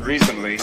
recently,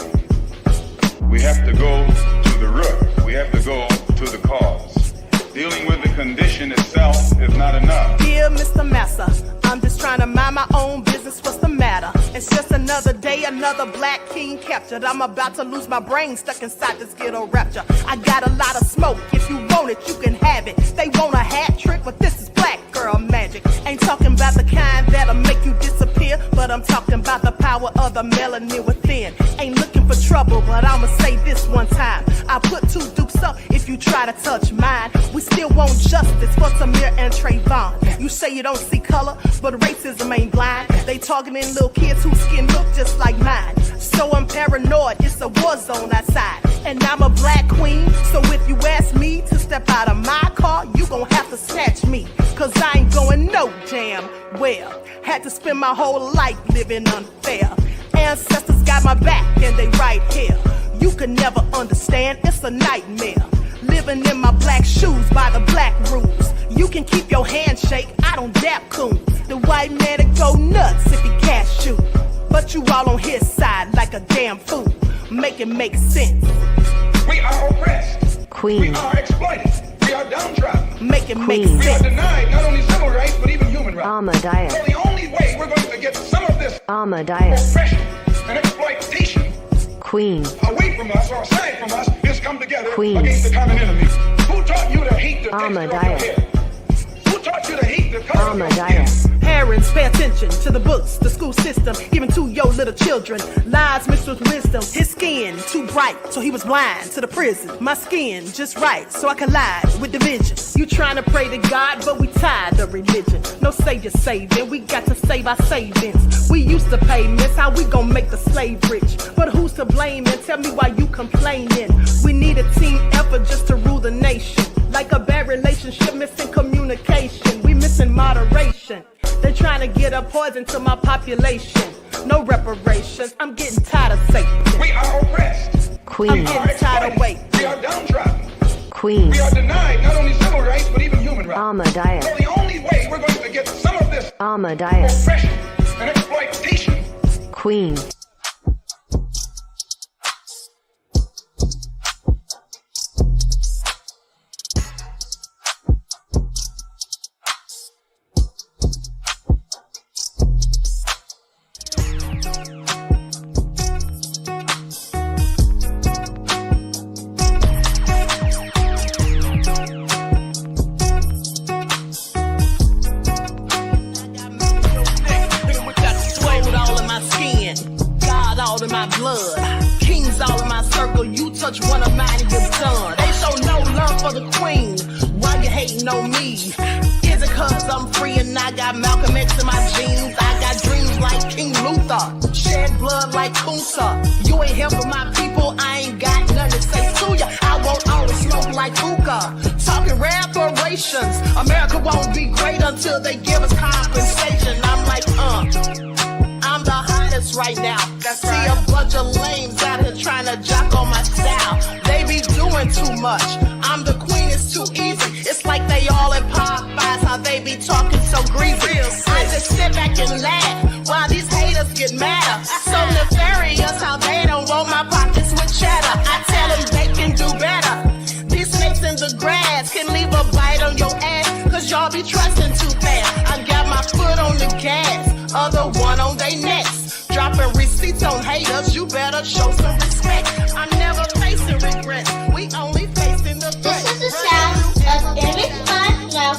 we have to go to the root. We have to go to the cause. Dealing with the condition itself is not enough. Dear Mr. Massa, I'm just trying to mind my own business. What's the matter? It's just another day, another black king captured. I'm about to lose my brain, stuck inside this ghetto rapture. I got a lot of smoke. If you want it, you can have it. They want a hat trick, but this is black girl magic. Ain't talking about the kind that'll make you disappear, but I'm talking about the power of the melanin within. Ain't looking for trouble, but I'ma say this one time. I put two dukes up if you try to touch mine. We still want justice for Samir and Trayvon. You say you don't see color, but racism ain't blind. They targeting little kids whose skin look just like mine. So I'm paranoid, it's a war zone outside. And I'm a black queen, so if you ask me to step out of my car, you gon' have to snatch me. Cause I ain't going no damn well. Had to spend my whole life living unfair. Ancestors got my back and they right here. You can never understand, it's a nightmare. Living in my black shoes by the black rules. You can keep your handshake, I don't dap coons. The white man that go nuts if he cash you. But you all on his side like a damn fool. Make it make sense. We are oppressed. Queen. We are exploited. We are downtrodden. Make it make sense. We are denied not only civil rights, but even human rights. Amadeus. So the only way we're going to get some of this Amadeus. oppression and exploitation Queen. away from us or aside from us is come together Queen. against the common enemy. Who taught you to hate the texture of your Amadeus. hair? Who taught you to hate the color of your skin? Amadeus. Parents, pay attention to the books, the school system, even to your little children. Lies mixed with wisdom. His skin too bright, so he was blind to the prison. My skin just right, so I collide with division. You trying to pray to God, but we tired of religion. No savior saving, we got to save our savings. We used to pay miss, how we gon' make the slave rich? But who's to blame, and tell me why you complaining? We need a team effort just to rule the nation. Like a bad relationship, missing communication. We missing moderation. They trying to get a poison to my population. No reparations. I'm getting tired of Satan. We are oppressed. Queen. I'm getting tired of waiting. We are downtrodden. Queen. We are denied not only civil rights, but even human rights. Amadeus. So the only way we're going to get some of this Amadeus. oppression and exploitation. Queen. One of mine and you're done. They show no love for the queen. Why you hating on me? Is it cause I'm free and I got Malcolm X in my jeans? I got dreams like King Luther, shed blood like Kunsa. You ain't here for my people, I ain't got nothing to say to ya. I want all the smoke like hookah. Talking reparations. America won't be great until they give us compensation. I'm like, I'm the hottest right now. See a bunch of lames out here trying to jock on my style. They be doing too much. I'm the queen, it's too easy. It's like they all in Popeyes, how they be talking so greasy. I just sit back and laugh while these haters get madder. So nefarious how they don't want my pockets with cheddar. I tell them they can do better. These snakes in the grass can leave a bite on your ass, cause y'all be trusting too fast. I got my foot on the gas, other one on they necks. Dropping receipts on haters, you better show some respect. I'm never facing regrets, we only facing the threat. This is the sound of Eric Malcolm.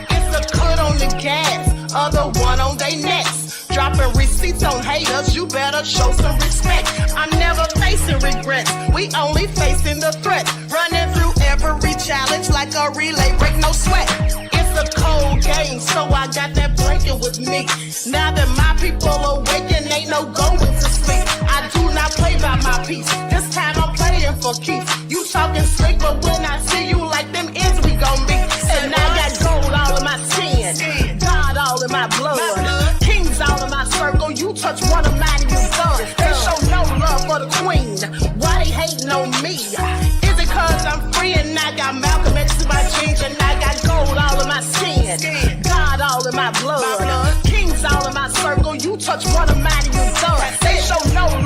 It's a cut on the gas, other one on they necks. Dropping receipts on haters, you better show some respect. I'm never facing regrets, we only facing the threat. Running through every challenge like a relay, break no sweat. It's a cold game, so I got that blanket with me. Now that my people awaken, ain't no going to sleep. I do not play by my piece, this time I'm playing for keeps. You talking slick, but when I see you like them ends, we gon' meet. And I got gold all in my skin, God all in my blood, kings all in my circle. You touch one of mine and you're done. They show no love for the queen, why they hating on me? Is it cause I'm free and I got Malcolm X in my jeans, and I got gold all in my skin, God all in my blood, kings all in my circle. You touch one of mine and you're done. They show no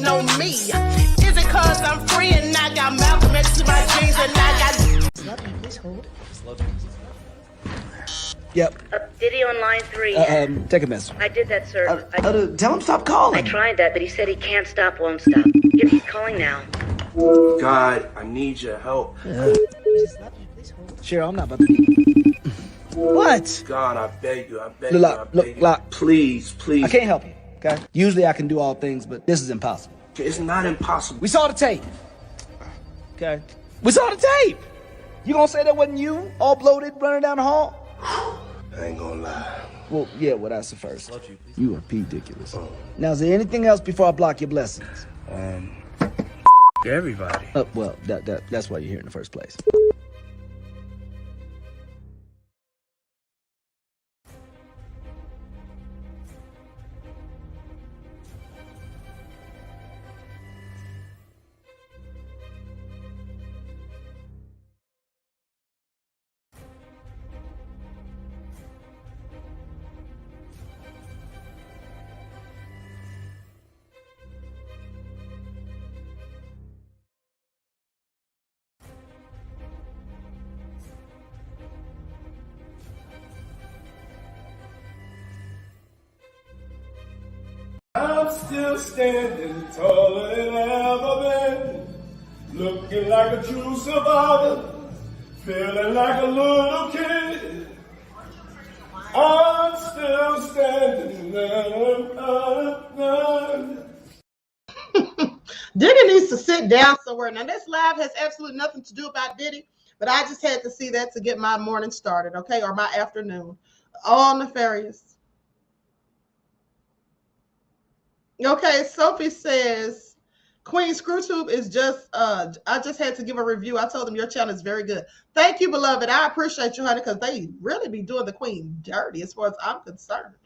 bitch know me. Is it cause I'm free and I got Malcolm X to my jeans and I got... Please hold. Yep. Diddy on line 3. Take a message. I did that, sir. Tell him stop calling. I tried that, but he said he can't stop, won't stop. Yeah, he's calling now. God, I need your help. Cheryl, I'm not about to... What? God, I beg you, I beg you, I beg you. Look, please, please. I can't help you, okay? Usually I can do all things, but this is impossible. It's not impossible. We saw the tape. Okay? We saw the tape. You gonna say that wasn't you, all bloated, running down the hall? I ain't gonna lie. Well, yeah, well, that's the first. You are ridiculous. Now, is there anything else before I block your blessings? Everybody. Well, that's why you're here in the first place. I'm still standing taller than I ever been, looking like a true survivor, feeling like a little kid. I'm still standing. Diddy needs to sit down somewhere. Now, this live has absolutely nothing to do about Diddy, but I just had to see that to get my morning started, okay, or my afternoon. All nefarious. Okay, Sophie says, Queen ScrewTube is just, I just had to give a review. I told them your channel is very good. Thank you, beloved. I appreciate you, honey, because they really be doing the Queen dirty as far as I'm concerned.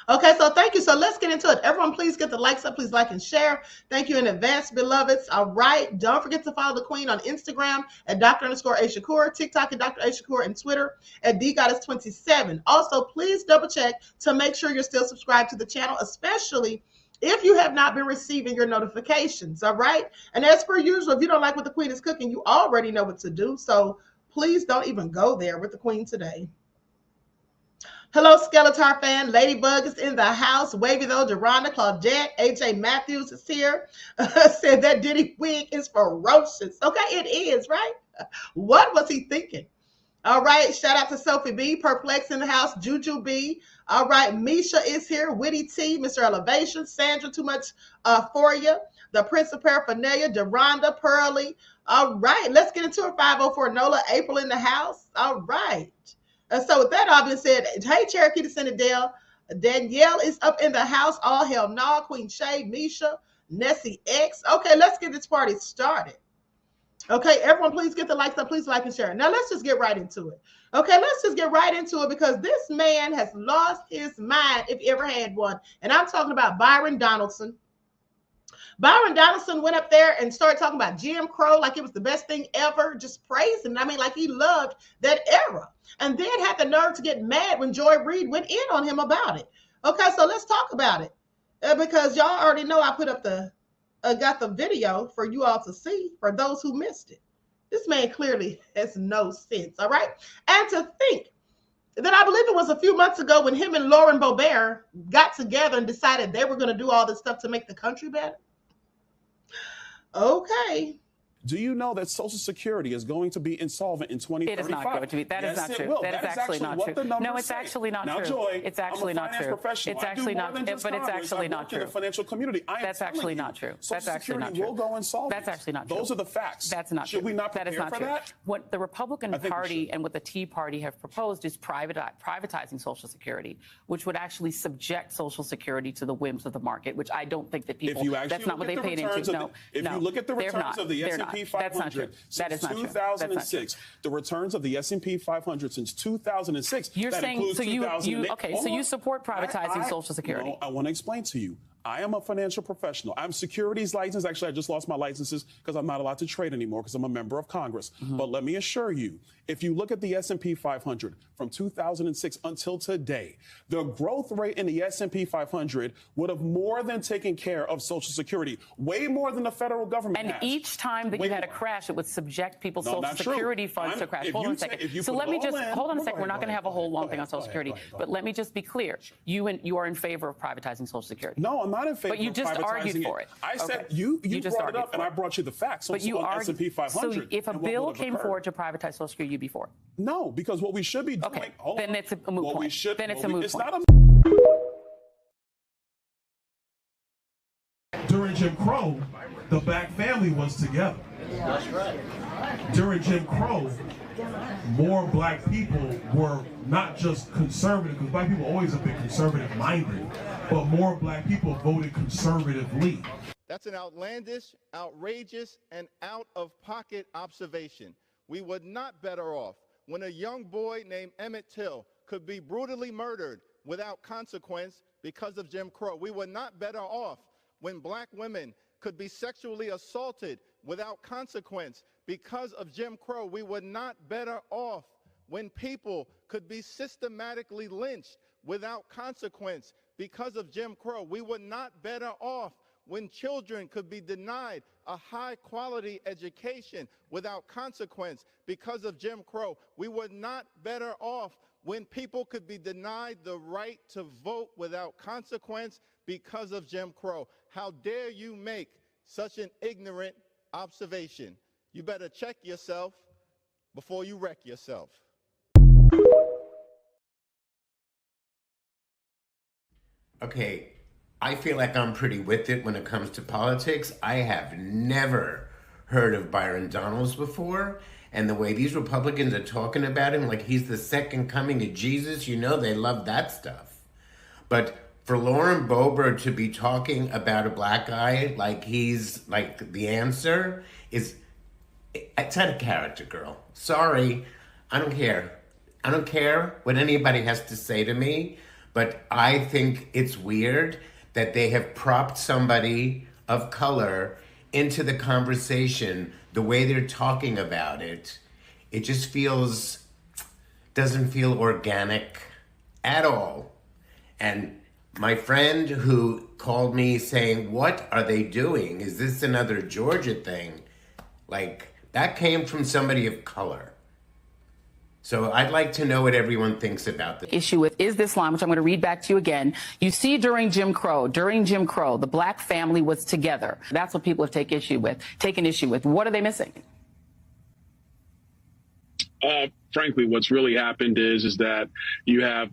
Okay, so thank you. So let's get into it. Everyone, please get the likes up. Please like and share. Thank you in advance, beloveds. All right. Don't forget to follow the Queen on Instagram at Dr_A_Shakur, TikTok at Dr. A Shakur, and Twitter at DGoddess27. Also, please double check to make sure you're still subscribed to the channel, especially if you have not been receiving your notifications. All right. And as per usual, if you don't like what the Queen is cooking, you already know what to do. So please don't even go there with the Queen today. Hello, Skeletor fan. Ladybug is in the house. Wavy though, Deronda, Claudette, AJ Matthews is here. Said that Diddy wig is ferocious. Okay, it is, right? What was he thinking? All right, shout out to Sophie B, Perplex in the house, Juju B. All right, Misha is here, Witty T, Mr. Elevation, Sandra, Too Much For You, the Prince of Paraphernalia, Deronda, Pearly. All right, let's get into it. 504 Nola, April in the house. All right. So with that all being said, hey, Cherokee Descendant Danielle is up in the house. All hell no. Queen Shay, Misha, Nessie X. Okay, let's get this party started. Okay, everyone, please get the likes up. Please like and share. Now, let's just get right into it. Okay, let's just get right into it because this man has lost his mind if he ever had one. And I'm talking about Byron Donaldson. Byron Donaldson went up there and started talking about Jim Crow like it was the best thing ever, just praising. I mean, like he loved that era. And then had the nerve to get mad when Joy Reid went in on him about it. Okay, so let's talk about it. Because y'all already know I put up got the video for you all to see for those who missed it. This man clearly has no sense, all right? And to think that I believe it was a few months ago when him and Lauren Boebert got together and decided they were going to do all this stuff to make the country better. Okay. Do you know that Social Security is going to be insolvent in 2035? It is not going to be. That is not true. That is actually not true. No, it's actually not true. Now, Joy, it's actually not true. It's actually not. But it's actually not true. The financial community. That's actually not true. That's actually not true. Will go insolvent. That's actually not true. Those are the facts. That's not true. Should we not prepare for that? What the Republican Party and what the Tea Party have proposed is privatizing Social Security, which would actually subject Social Security to the whims of the market, which I don't think that people. That's not what they paid into. No, if you look at the returns of the S&P 500. That is not true. 2006, the returns of the S&P 500 since 2006. You're saying so you okay? So you support privatizing Social Security? No, I want to explain to you. I am a financial professional. I'm securities licensed. Actually, I just lost my licenses because I'm not allowed to trade anymore because I'm a member of Congress. But let me assure you, if you look at the S&P 500 from 2006 until today, the growth rate in the S&P 500 would have more than taken care of Social Security, way more than the federal government And has. each time that you had a crash, it would subject people's Social Security funds to crash. Hold on a second. So let me just, hold on a second. We're not going to have a whole long thing on Social Security. But let me just be clear. You are in favor of privatizing Social Security. No, I'm not in favor of privatizing it. But you just argued for it. I said, you just brought it up, and I brought you the facts on S&P 500. So if a bill came forward to privatize Social Security, you'd be for it? No, because what we should be doing... Okay, then it's a moot point. Then it's a moot point. Not a... During Jim Crow, the black family was together. That's right. During Jim Crow, more black people were not just conservative, because black people always have been conservative-minded, but more black people voted conservatively. That's an outlandish, outrageous, and out-of-pocket observation. We were not better off when a young boy named Emmett Till could be brutally murdered without consequence because of Jim Crow. We were not better off when black women could be sexually assaulted without consequence because of Jim Crow. We were not better off when people could be systematically lynched without consequence because of Jim Crow. We were not better off when children could be denied a high-quality education without consequence because of Jim Crow. We were not better off when people could be denied the right to vote without consequence because of Jim Crow. How dare you make such an ignorant observation? You better check yourself before you wreck yourself. Okay, I feel like I'm pretty with it when it comes to politics. I have never heard of Byron Donalds before, and the way these Republicans are talking about him like he's the second coming of Jesus, you know they love that stuff. But for Lauren Boebert to be talking about a black guy like he's like the answer it's out of character, girl. Sorry, I don't care. I don't care what anybody has to say to me, but I think it's weird that they have propped somebody of color into the conversation the way they're talking about it. It just doesn't feel organic at all. And my friend who called me saying, what are they doing? Is this another Georgia thing? Like, that came from somebody of color. So I'd like to know what everyone thinks about this. Issue with is this line, which I'm going to read back to you again. You see, during Jim Crow, the black family was together. That's what people have taken issue with. What are they missing? Frankly, what's really happened is that you have,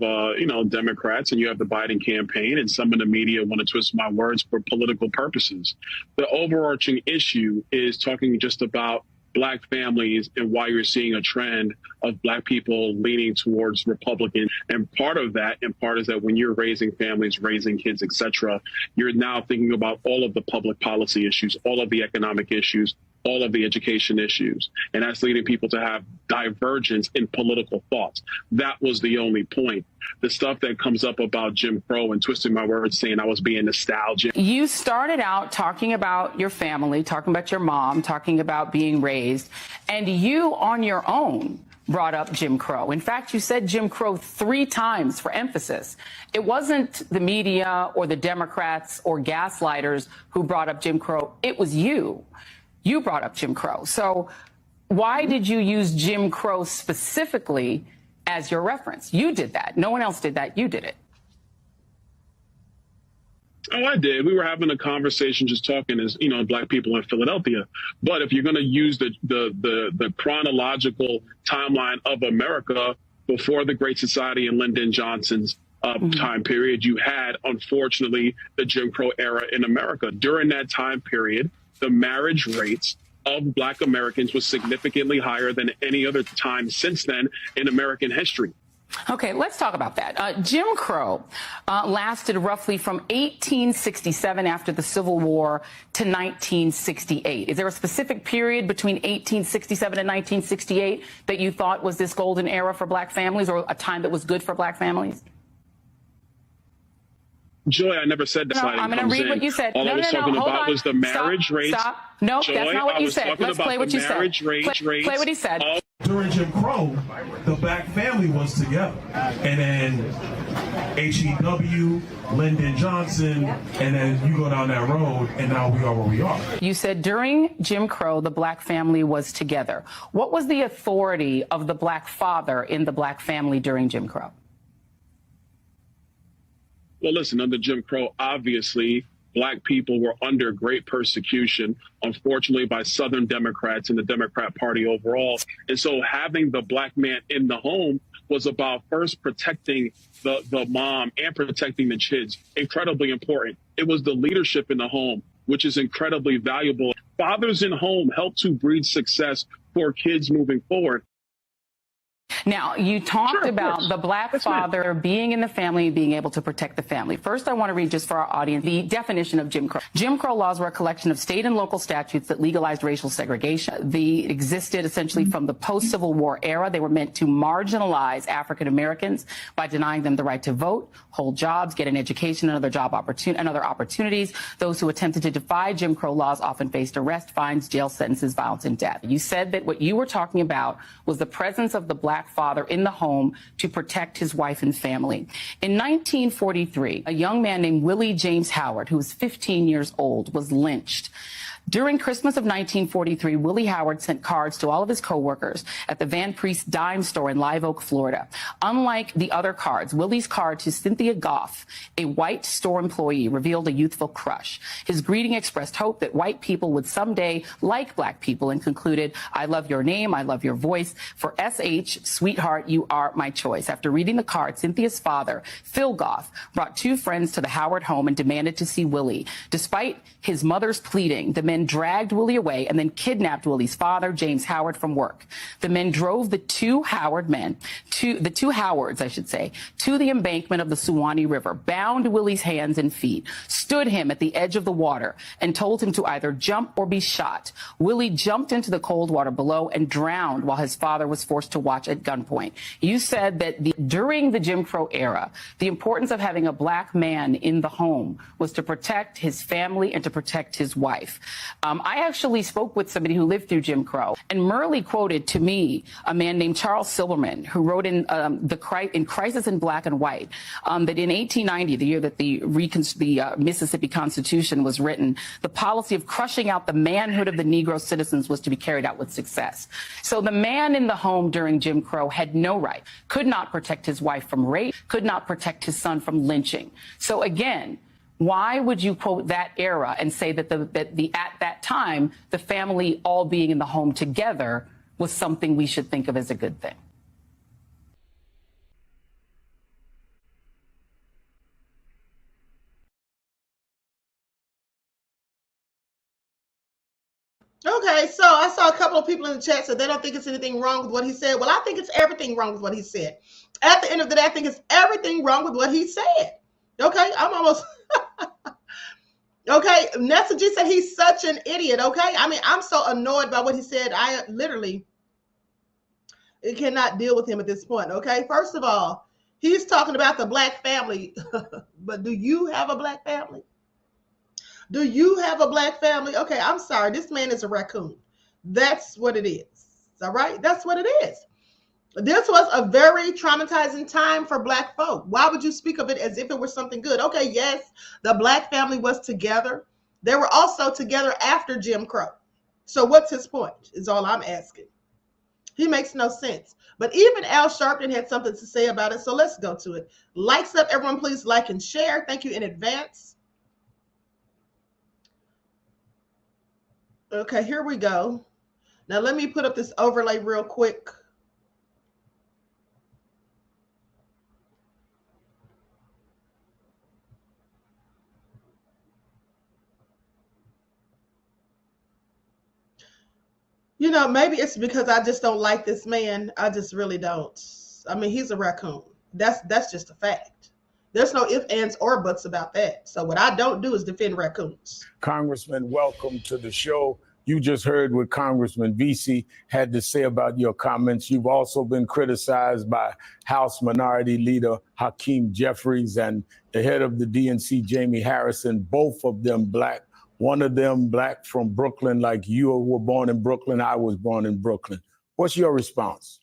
Democrats and you have the Biden campaign, and some of the media want to twist my words for political purposes. The overarching issue is talking just about black families and why you're seeing a trend of black people leaning towards Republican. And part of that, is that when you're raising families, raising kids, etc., you're now thinking about all of the public policy issues, all of the economic issues, all of the education issues. And that's leading people to have divergence in political thoughts. That was the only point. The stuff that comes up about Jim Crow and twisting my words, saying I was being nostalgic. You started out talking about your family, talking about your mom, talking about being raised, and you on your own brought up Jim Crow. In fact, you said Jim Crow 3 times for emphasis. It wasn't the media or the Democrats or gaslighters who brought up Jim Crow. It was you. You brought up Jim Crow. So why did you use Jim Crow specifically as your reference? You did that. No one else did that. You did it. Oh, I did. We were having a conversation, just talking as, black people in Philadelphia. But if you're going to use the chronological timeline of America before the Great Society and Lyndon Johnson's time period, you had, unfortunately, the Jim Crow era in America. During that time period, the marriage rates of black Americans was significantly higher than any other time since then in American history. Okay, let's talk about that. Jim Crow lasted roughly from 1867 after the Civil War to 1968. Is there a specific period between 1867 and 1968 that you thought was this golden era for black families, or a time that was good for black families? Joy, I never said that. No, I'm going to read what you said. All I was talking about was the marriage rate. Stop. No, Joy, that's not what you said. Let's play what you said. Play what he said. During Jim Crow, the black family was together. And then H.E.W., Lyndon Johnson, and then you go down that road, and now we are where we are. You said during Jim Crow, the black family was together. What was the authority of the black father in the black family during Jim Crow? Well, listen, under Jim Crow, obviously, black people were under great persecution, unfortunately, by Southern Democrats and the Democrat Party overall. And so having the black man in the home was about first protecting the mom and protecting the kids. Incredibly important. It was the leadership in the home, which is incredibly valuable. Fathers in home help to breed success for kids moving forward. Now, you talked about the black father being in the family, being able to protect the family. First, I want to read just for our audience the definition of Jim Crow. Jim Crow laws were a collection of state and local statutes that legalized racial segregation. They existed essentially from the post-Civil War era. They were meant to marginalize African Americans by denying them the right to vote, hold jobs, get an education, and other opportunities. Those who attempted to defy Jim Crow laws often faced arrest, fines, jail sentences, violence, and death. You said that what you were talking about was the presence of the black father in the home to protect his wife and family. In 1943, a young man named Willie James Howard, who was 15 years old, was lynched. During Christmas of 1943, Willie Howard sent cards to all of his coworkers at the Van Priest dime store in Live Oak, Florida. Unlike the other cards, Willie's card to Cynthia Goff, a white store employee, revealed a youthful crush. His greeting expressed hope that white people would someday like black people and concluded, "I love your name, I love your voice. For SH, sweetheart, you are my choice." After reading the card, Cynthia's father, Phil Goff, brought two friends to the Howard home and demanded to see Willie. Despite his mother's pleading, the men dragged Willie away and then kidnapped Willie's father, James Howard, from work. The men drove the two Howards, I should say, to the embankment of the Suwannee River, bound Willie's hands and feet, stood him at the edge of the water, and told him to either jump or be shot. Willie jumped into the cold water below and drowned while his father was forced to watch at gunpoint. You said that during the Jim Crow era, the importance of having a black man in the home was to protect his family and to protect his wife. I actually spoke with somebody who lived through Jim Crow, and Murley quoted to me a man named Charles Silverman, who wrote in Crisis in Black and White that in 1890, the year that the Mississippi Constitution was written, the policy of crushing out the manhood of the Negro citizens was to be carried out with success. So the man in the home during Jim Crow had no right, could not protect his wife from rape, could not protect his son from lynching. So again, why would you quote that era and say that at that time, the family all being in the home together was something we should think of as a good thing? Okay, so I saw a couple of people in the chat said they don't think it's anything wrong with what he said. Well, I think it's everything wrong with what he said. At the end of the day, I think it's everything wrong with what he said. Okay, I'm almost... Okay, Nessa G said he's such an idiot. Okay, I mean, I'm so annoyed by what he said. I literally cannot deal with him at this point. Okay, first of all, he's talking about the black family, but do you have a black family? Do you have a black family? Okay, I'm sorry. This man is a raccoon. That's what it is. All right, that's what it is. This was a very traumatizing time for black folk. Why would you speak of it as if it were something good? Okay, yes, the black family was together. They were also together after Jim Crow. So what's his point is all I'm asking. He makes no sense. But even Al Sharpton had something to say about it. So let's go to it. Likes up, everyone, please like and share. Thank you in advance. Okay, here we go. Now let me put up this overlay real quick. You know, maybe it's because I just don't like this man. I just really don't. I mean, he's a raccoon. That's just a fact. There's no ifs, ands, or buts about that. So what I don't do is defend raccoons. Congressman, welcome to the show. You just heard what Congressman Vesey had to say about your comments. You've also been criticized by House Minority Leader Hakeem Jeffries and the head of the DNC, Jamie Harrison, both of them black. One of them black from Brooklyn, like you were born in Brooklyn, I was born in Brooklyn. What's your response?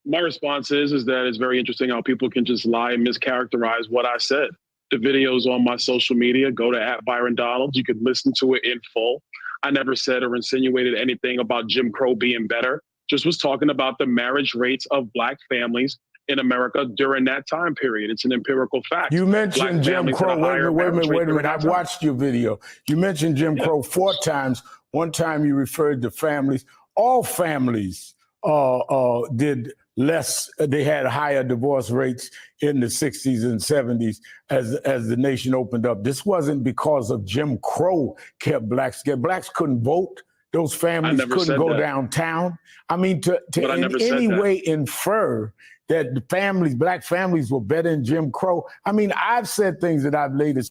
My response is that it's very interesting how people can just lie and mischaracterize what I said. The video's on my social media. Go to App Byron Donalds. You can listen to it in full. I never said or insinuated anything about Jim Crow being better. Just was talking about the marriage rates of black families in America during that time period. It's an empirical fact. You mentioned Jim Crow. Wait a minute. I've watched your video. You mentioned Jim Crow 4 times. One time you referred to families. All families did less, they had higher divorce rates in the 60s and 70s as the nation opened up. This wasn't because of Jim Crow kept blacks scared. Blacks couldn't vote. Those families couldn't go downtown. I mean, to in any way infer that the families, black families were better than Jim Crow. I mean, I've said things that I've later.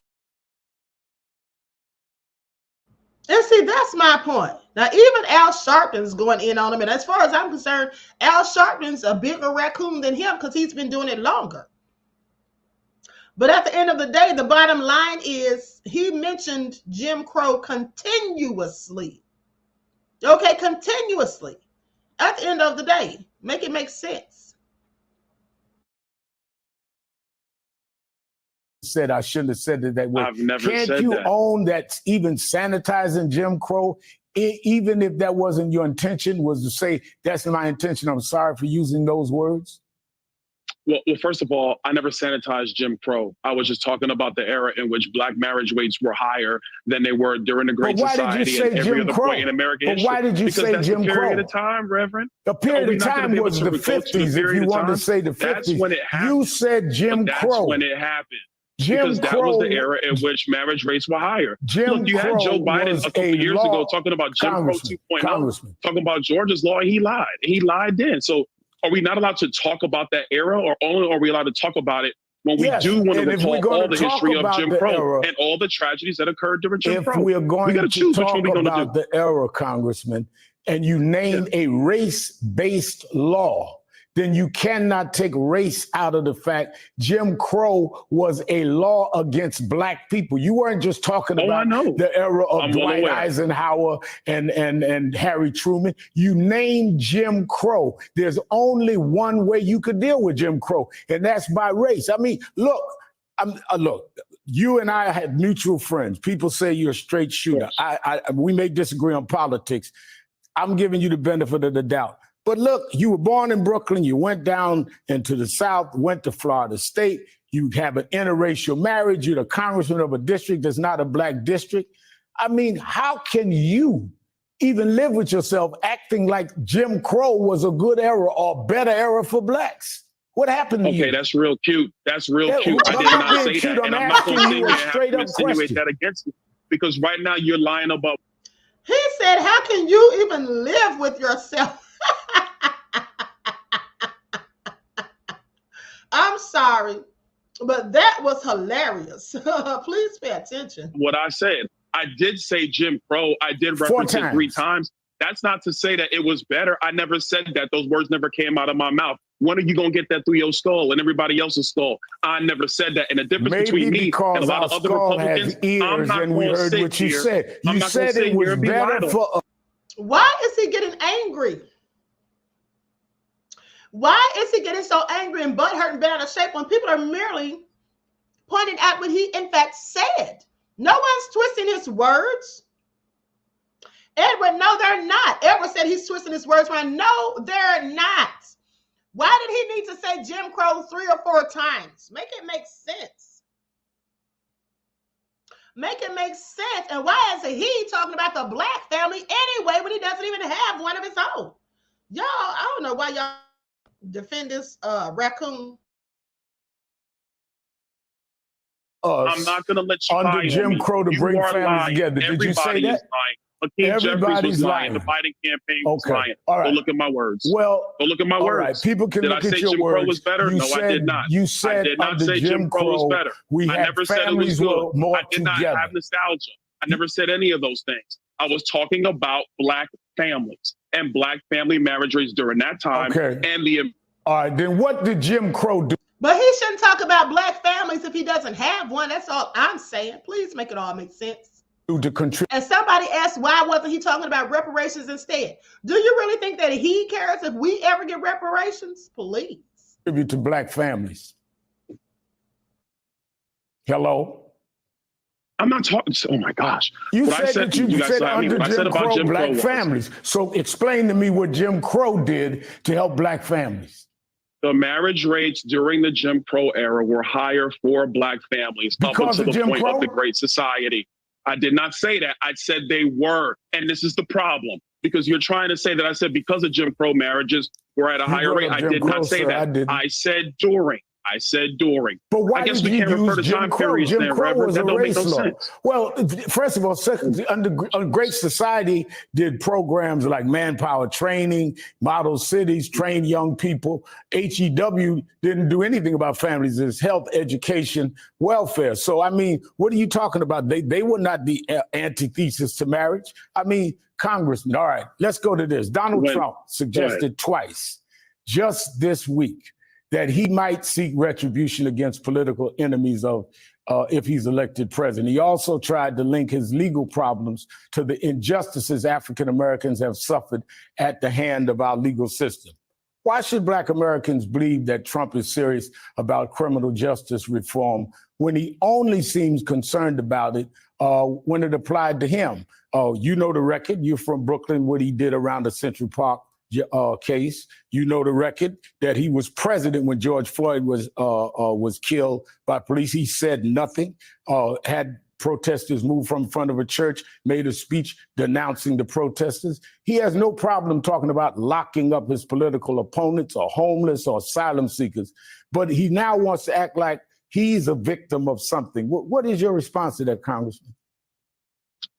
And see, that's my point. Now, even Al Sharpton's going in on him. And as far as I'm concerned, Al Sharpton's a bigger raccoon than him because he's been doing it longer. But at the end of the day, the bottom line is he mentioned Jim Crow continuously. Okay, continuously. At the end of the day, make it make sense. Said I shouldn't have said it that way. I've never Can't said you that. own that even sanitizing Jim Crow, even if that wasn't your intention, was to say, that's my intention, I'm sorry for using those words? Well, first of all, I never sanitized Jim Crow. I was just talking about the era in which black marriage rates were higher than they were during the Great Society and every other point in American history. Why did you say Jim Crow? Because that's the period of time, Reverend. The period of time was the 50s, if you want to say the 50s. That's when it happened. You said Jim Crow. That's when it happened. Because that was the era in which marriage rates were higher. Look, you had Joe Biden a couple years ago talking about Jim Crow 2.0, talking about Georgia's law, and he lied. He lied then. So are we not allowed to talk about that era, or only are we allowed to talk about it when we do want to recall all the history of Jim Crow and all the tragedies that occurred during Jim Crow? If we're going to choose which talk one we're going to about do. the era, Congressman, and you name a race-based law, then you cannot take race out of the fact Jim Crow was a law against black people. You weren't just talking about the era of Dwight Eisenhower and Harry Truman. You named Jim Crow. There's only one way you could deal with Jim Crow, and that's by race. I mean, look, you and I had mutual friends. People say you're a straight shooter. We may disagree on politics. I'm giving you the benefit of the doubt. But look, you were born in Brooklyn. You went down into the South, went to Florida State. You have an interracial marriage. You're the congressman of a district that's not a black district. I mean, how can you even live with yourself acting like Jim Crow was a good era or better era for blacks? What happened to you? Okay, that's real cute. That's real cute. I did not say that. And I'm not going to sit here and have to insinuate that against you, because right now you're lying about. He said, how can you even live with yourself? I'm sorry, but that was hilarious. Please pay attention. What I said, I did say Jim Crow. I did reference it 3 times. That's not to say that it was better. I never said that. Those words never came out of my mouth. When are you going to get that through your skull and everybody else's skull? I never said that. And the difference between me and a lot of other Republicans, I'm not going to sit what you here. said. I'm You not going to said sit it was here and be better lied for. Why is he getting angry? Why is he getting so angry and butthurt and bent out of shape when people are merely pointing out what he in fact said? No one's twisting his words. Edward, no, they're not. Edward said he's twisting his words. When no, they're not. Why did he need to say Jim Crow 3 or 4 times? Make it make sense. Make it make sense. And why is he talking about the black family anyway when he doesn't even have one of his own? Y'all, I don't know why y'all defend this raccoon. I'm not going to let you under lie Jim on me. Crow to You bring are families lying. together. Did you say Everybody that? is lying. Hakeem Jeffries was lying. The Biden campaign was lying. All right. Go look at my words. Well, go look at my all words. right. People can did look I at say your Jim words. Crow was better? You No, said, I did not. You said I did not under say Jim Crow was better. We I had never said it was families were good. more I did not together. have nostalgia. I never said any of those things. I was talking about black families and black family marriage rates during that time. Okay. And the all right, then what did Jim Crow do? But he shouldn't talk about black families if he doesn't have one. That's all I'm saying. Please make it all make sense. To contribute. And somebody asked, why wasn't he talking about reparations instead? Do you really think that he cares if we ever get reparations? Please. Contribute to black families. Hello? I'm not talking. Oh my gosh! You what said that you said under Jim Crow, black families. So explain to me what Jim Crow did to help black families. The marriage rates during the Jim Crow era were higher for black families up until the point of the Great Society. I did not say that. I said they were. And this is the problem. Because you're trying to say that I said because of Jim Crow marriages were at a higher rate. I did not say that. I said during. I said during. But why I guess did we can't you refer to use Jim time Crow? periods Jim there, Crow Reverend. was That a don't make race no law. sense. Well, first of all, under Great Society did programs like manpower training, model cities, train young people. HEW didn't do anything about families. It's health, education, welfare. So, I mean, what are you talking about? They were not the antithesis to marriage. I mean, Congressman, all right, let's go to this. Donald Trump suggested twice just this week that he might seek retribution against political enemies of if he's elected president. He also tried to link his legal problems to the injustices African Americans have suffered at the hand of our legal system. Why should Black Americans believe that Trump is serious about criminal justice reform when he only seems concerned about it when it applied to him? You know the record. You're from Brooklyn, what he did around the Central Park case. You know the record that he was president when George Floyd was killed by police. He said nothing, had protesters move from front of a church, made a speech denouncing the protesters. He has no problem talking about locking up his political opponents or homeless or asylum seekers, but he now wants to act like he's a victim of something. What is your response to that, Congressman?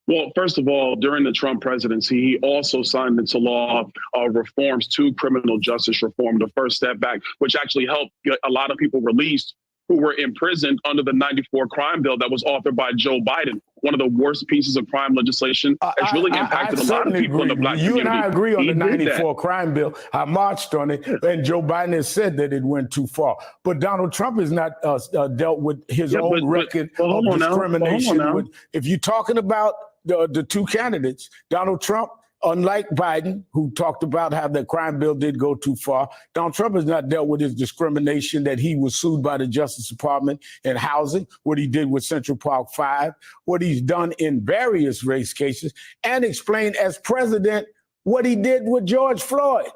Well, first of all, during the Trump presidency, he also signed into law reforms to criminal justice reform, the first step back, which actually helped get a lot of people released who were imprisoned under the 94 crime bill that was authored by Joe Biden. One of the worst pieces of crime legislation that's really impacted a lot of people in the Black community. You and I agree on the 94 crime bill. I marched on it, and Joe Biden has said that it went too far. But Donald Trump has not dealt with his own record of discrimination. If you're talking about the two candidates, Donald Trump, unlike Biden, who talked about how the crime bill did go too far, Donald Trump has not dealt with his discrimination, that he was sued by the Justice Department in housing, what he did with Central Park 5, what he's done in various race cases, and explained as president what he did with George Floyd.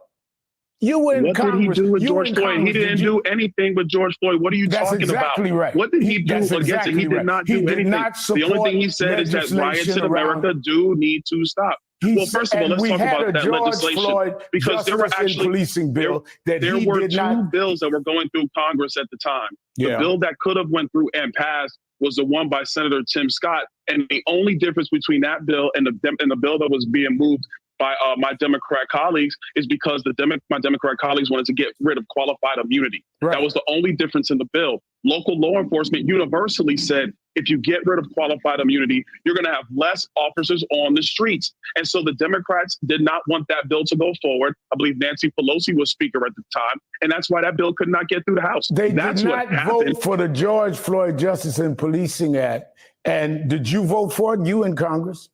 You were in Congress. What did he do with George Floyd? He didn't do anything with George Floyd. What are you talking about? That's exactly right. What did he do against it? He did not do anything. The only thing he said is that riots in America do need to stop. Well, first of all, let's talk about that legislation, because there were actually policing bill that there were two bills that were going through Congress at the time. The bill that could have went through and passed was the one by Senator Tim Scott, and the only difference between that bill and the bill that was being moved by my Democrat colleagues is because my Democrat colleagues wanted to get rid of qualified immunity. Right. That was the only difference in the bill. Local law enforcement universally said, if you get rid of qualified immunity, you're going to have less officers on the streets. And so the Democrats did not want that bill to go forward. I believe Nancy Pelosi was speaker at the time, and that's why that bill could not get through the House. They did not vote for the George Floyd Justice and Policing Act. And did you vote for it, you in Congress?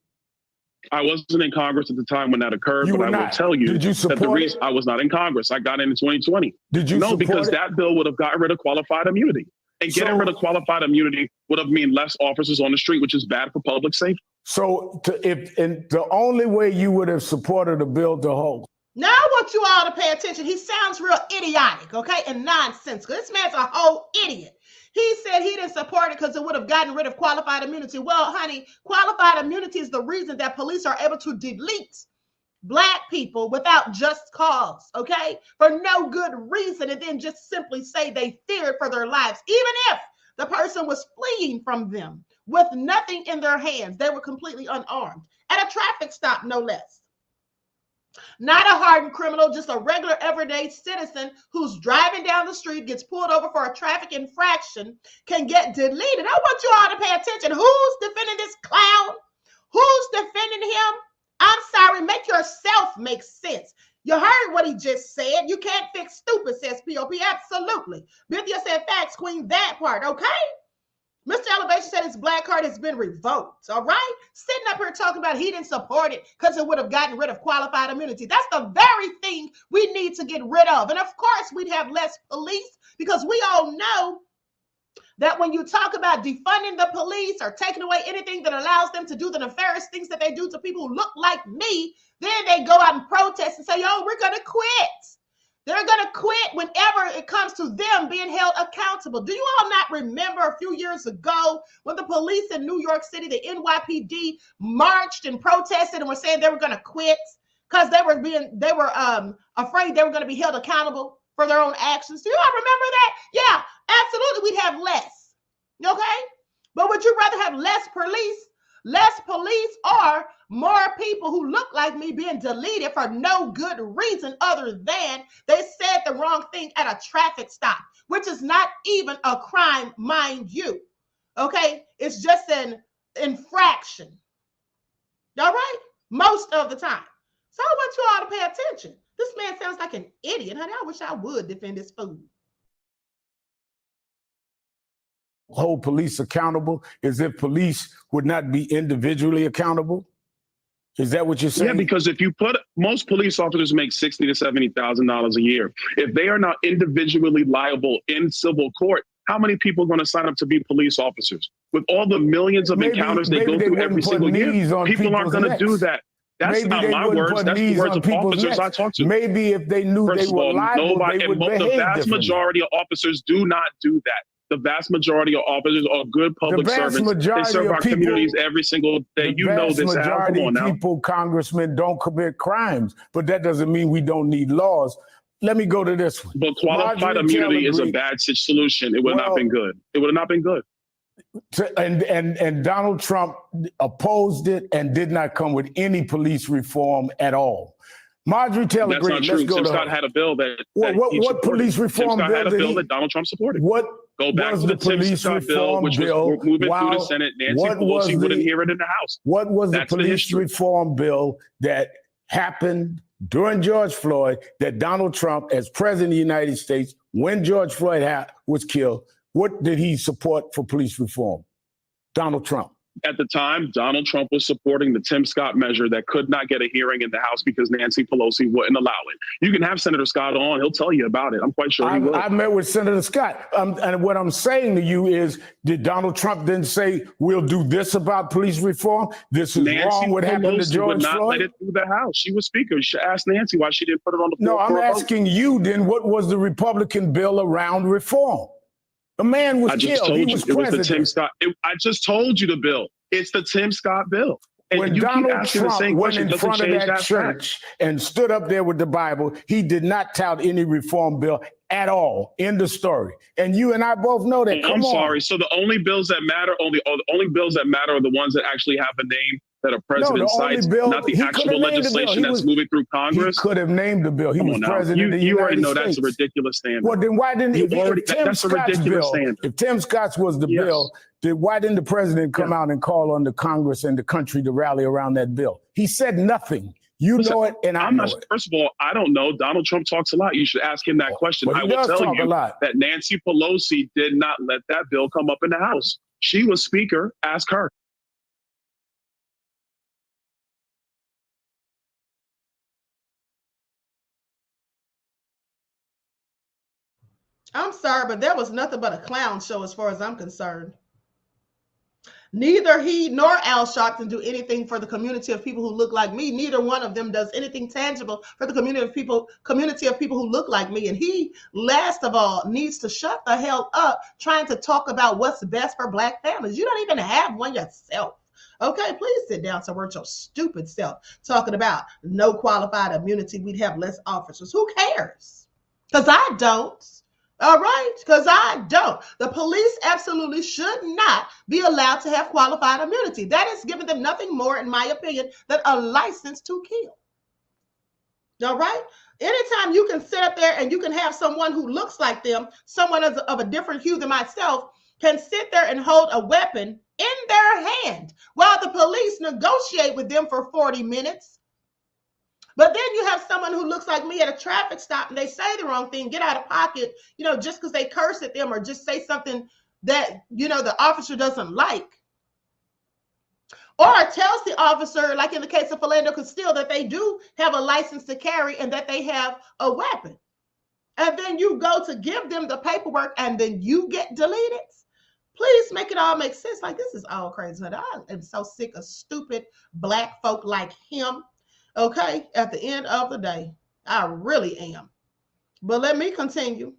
I wasn't in Congress at the time when that occurred, but I will tell you that the reason I was not in Congress, I got in 2020. Did you? No, because that bill would have gotten rid of qualified immunity. And getting rid of qualified immunity would have meant less officers on the street, which is bad for public safety. So the only way you would have supported a bill to hold. Now I want you all to pay attention. He sounds real idiotic, okay, and nonsensical. This man's a whole idiot. He said he didn't support it because it would have gotten rid of qualified immunity. Well, honey, qualified immunity is the reason that police are able to delete Black people without just cause, okay? For no good reason, and then just simply say they feared for their lives. Even if the person was fleeing from them with nothing in their hands, they were completely unarmed at a traffic stop, no less. Not a hardened criminal, just a regular everyday citizen who's driving down the street, gets pulled over for a traffic infraction, can get deleted. I want you all to pay attention. Who's defending this clown? Who's defending him, I'm sorry, make yourself make sense. You heard what he just said. You can't fix stupid, says POP. Absolutely. Bithia said facts, Queen, that part, okay? Mr. Elevation said his black card has been revoked, all right? Sitting up here talking about he didn't support it because it would have gotten rid of qualified immunity. That's the very thing we need to get rid of. And of course, we'd have less police because we all know that when you talk about defunding the police or taking away anything that allows them to do the nefarious things that they do to people who look like me, then they go out and protest and say, yo, we're going to quit. They're going to quit whenever it comes to them being held accountable. Do you all not remember a few years ago when the police in New York City, the NYPD, marched and protested and were saying they were going to quit because they were afraid they were going to be held accountable for their own actions? Do you all remember that? Yeah, absolutely. We'd have less. Okay? But would you rather have less police or more people who look like me being deleted for no good reason other than they said the wrong thing at a traffic stop, which is not even a crime, mind you. Okay? It's just an infraction. All right? Most of the time. So I want you all to pay attention. This man sounds like an idiot, honey. I wish I would defend his food. Hold police accountable as if police would not be individually accountable? Is that what you're saying? Yeah, because if you put most police officers make $60,000 to $70,000 a year. If they are not individually liable in civil court, how many people are going to sign up to be police officers? With all the millions of encounters they go through every single year, people aren't going to do that. That's not my words. That's the words of officers I talk to. Maybe if they knew they were liable, they would behave differently. The vast majority of officers do not do that. The vast majority of officers are good public servants. They serve our communities every single day. You know this. The vast majority of people, congressmen, don't commit crimes, but that doesn't mean we don't need laws. Let me go to this one. But qualified immunity is a bad solution. It would have not been good. It would have not been good. And Donald Trump opposed it and did not come with any police reform at all. Marjorie Taylor Greene, let's go to Tim Scott had a bill that what police reform bill had a bill that Donald Trump supported. Go back to the police reform bill, which was moving through the Senate. Nancy Pelosi wouldn't hear it in the House. What was the police reform bill that happened during George Floyd that Donald Trump, as president of the United States, when George Floyd was killed, what did he support for police reform? Donald Trump. At the time, Donald Trump was supporting the Tim Scott measure that could not get a hearing in the House because Nancy Pelosi wouldn't allow it. You can have Senator Scott on. He'll tell you about it. I'm quite sure he will. I met with Senator Scott. And what I'm saying to you is, did Donald Trump then say, we'll do this about police reform? This is wrong. What happened to George Floyd? Nancy Pelosi would not let it through the House. She was speaker. You should ask Nancy why she didn't put it on the floor. No, I'm asking you then, what was the Republican bill around reform? The man was killed. He was president. It was the Tim Scott. I just told you the bill. It's the Tim Scott bill. And when you Donald keep asking Trump the same went question, in front of that church and stood up there with the Bible, he did not tout any reform bill at all. End of story. And you and I both know that. I'm sorry. So the only bills that matter, only bills that matter are the ones that actually have a name that a president cites, not the actual legislation that's moving through Congress. He could have named the bill. He was president of the United States. You already know that's a ridiculous standard. Well, then why didn't that's a ridiculous standard. If Tim Scott's was the bill, then why didn't the president come out and call on the Congress and the country to rally around that bill? He said nothing. You know it, and I know it. First of all, I don't know. Donald Trump talks a lot. You should ask him that question. I will tell you that Nancy Pelosi did not let that bill come up in the House. She was speaker. Ask her. I'm sorry, but that was nothing but a clown show as far as I'm concerned. Neither he nor Al Sharpton do anything for the community of people who look like me. Neither one of them does anything tangible for the community of people who look like me. And he, last of all, needs to shut the hell up trying to talk about what's best for Black families. You don't even have one yourself. Okay, please sit down somewhere with your stupid self talking about no qualified immunity. We'd have less officers. Who cares? Because I don't. All right, because I don't. The police absolutely should not be allowed to have qualified immunity. That is giving them nothing more, in my opinion, than a license to kill. All right? Anytime you can sit up there and you can have someone who looks like them, someone of a different hue than myself, can sit there and hold a weapon in their hand while the police negotiate with them for 40 minutes. But then you have someone who looks like me at a traffic stop and they say the wrong thing, get out of pocket, just because they curse at them or just say something that, the officer doesn't like. Or tells the officer, like in the case of Philando Castile, that they do have a license to carry and that they have a weapon. And then you go to give them the paperwork and then you get deleted. Please make it all make sense. Like, this is all crazy. I am so sick of stupid black folk like him. Okay, at the end of the day, I really am. But let me continue.